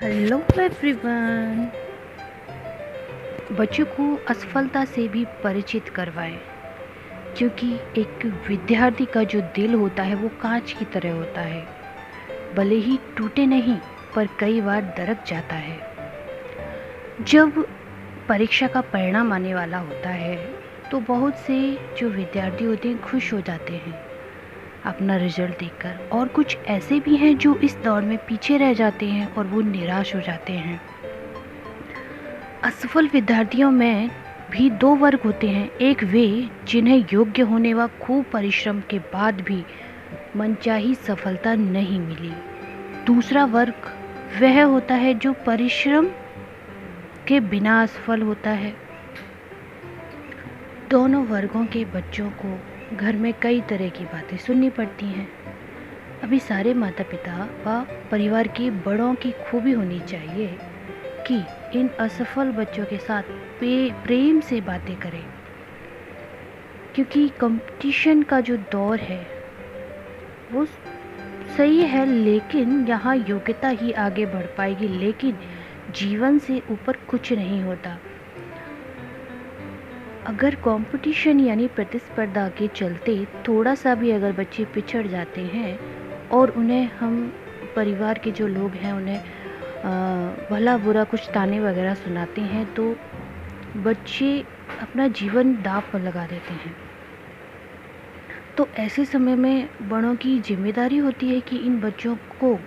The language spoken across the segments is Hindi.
Hello everyone. बच्चों को असफलता से भी परिचित करवाएं, क्योंकि एक विद्यार्थी का जो दिल होता है वो कांच की तरह होता है। भले ही टूटे नहीं, पर कई बार दरक जाता है। जब परीक्षा का परिणाम आने वाला होता है तो बहुत से जो विद्यार्थी होते हैं खुश हो जाते हैं अपना रिजल्ट देखकर, और कुछ ऐसे भी हैं जो इस दौड़ में पीछे रह जाते हैं और वो निराश हो जाते हैं। असफल विद्यार्थियों में भी दो वर्ग होते हैं। एक वे जिन्हें योग्य होने व खूब परिश्रम के बाद भी मनचाही सफलता नहीं मिली। दूसरा वर्ग वह होता है जो परिश्रम के बिना असफल होता है। दोनों वर्गों के बच्चों को घर में कई तरह की बातें सुननी पड़ती हैं। अभी सारे माता पिता व परिवार के बड़ों की खूबी होनी चाहिए कि इन असफल बच्चों के साथ प्रेम से बातें करें, क्योंकि कंपटीशन का जो दौर है वो सही है, लेकिन यहाँ योग्यता ही आगे बढ़ पाएगी, लेकिन जीवन से ऊपर कुछ नहीं होता। अगर कंपटीशन यानी प्रतिस्पर्धा के चलते थोड़ा सा भी अगर बच्चे पिछड़ जाते हैं और उन्हें हम परिवार के जो लोग हैं उन्हें भला बुरा कुछ ताने वगैरह सुनाते हैं, तो बच्चे अपना जीवन दांव पर लगा देते हैं। तो ऐसे समय में बड़ों की जिम्मेदारी होती है कि इन बच्चों को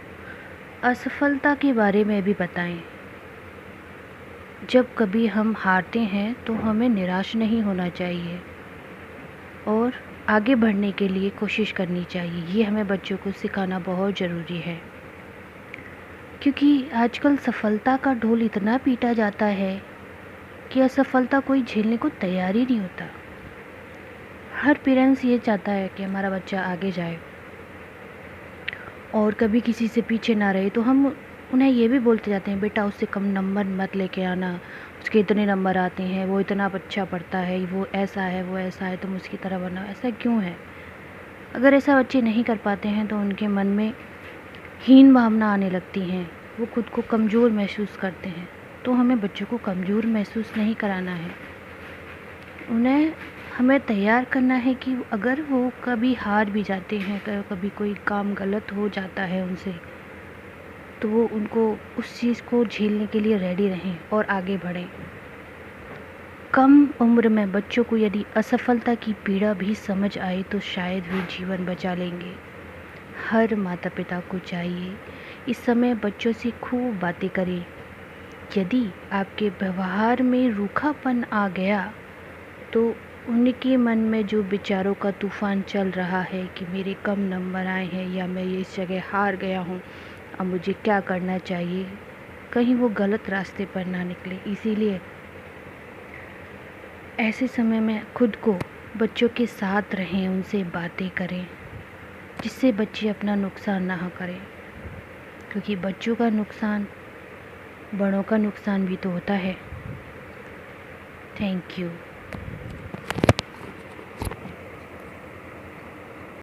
असफलता के बारे में भी बताएं। जब कभी हम हारते हैं तो हमें निराश नहीं होना चाहिए और आगे बढ़ने के लिए कोशिश करनी चाहिए। ये हमें बच्चों को सिखाना बहुत ज़रूरी है, क्योंकि आजकल सफलता का ढोल इतना पीटा जाता है कि असफलता कोई झेलने को तैयार ही नहीं होता। हर पेरेंट्स ये चाहता है कि हमारा बच्चा आगे जाए और कभी किसी से पीछे ना रहे, तो हम उन्हें ये भी बोलते जाते हैं, बेटा उससे कम नंबर मत लेके आना, उसके इतने नंबर आते हैं, वो इतना अच्छा पढ़ता है, वो ऐसा है, वो ऐसा है, तुम उसकी तरह बनो। ऐसा क्यों है? अगर ऐसा बच्चे नहीं कर पाते हैं तो उनके मन में हीन भावना आने लगती हैं, वो खुद को कमज़ोर महसूस करते हैं। तो हमें बच्चों को कमज़ोर महसूस नहीं कराना है, उन्हें हमें तैयार करना है कि अगर वो कभी हार भी जाते हैं, कभी कोई काम गलत हो जाता है उनसे, तो वो उनको उस चीज़ को झेलने के लिए रेडी रहें और आगे बढ़ें। कम उम्र में बच्चों को यदि असफलता की पीड़ा भी समझ आए तो शायद वे जीवन बचा लेंगे। हर माता पिता को चाहिए इस समय बच्चों से खूब बातें करें। यदि आपके व्यवहार में रूखापन आ गया तो उनके मन में जो विचारों का तूफ़ान चल रहा है कि मेरे कम नंबर आए हैं या मैं इस जगह हार गया हूँ, अब मुझे क्या करना चाहिए, कहीं वो गलत रास्ते पर ना निकले। इसीलिए ऐसे समय में खुद को बच्चों के साथ रहें, उनसे बातें करें, जिससे बच्चे अपना नुकसान ना करें, क्योंकि बच्चों का नुकसान बड़ों का नुकसान भी तो होता है। Thank you.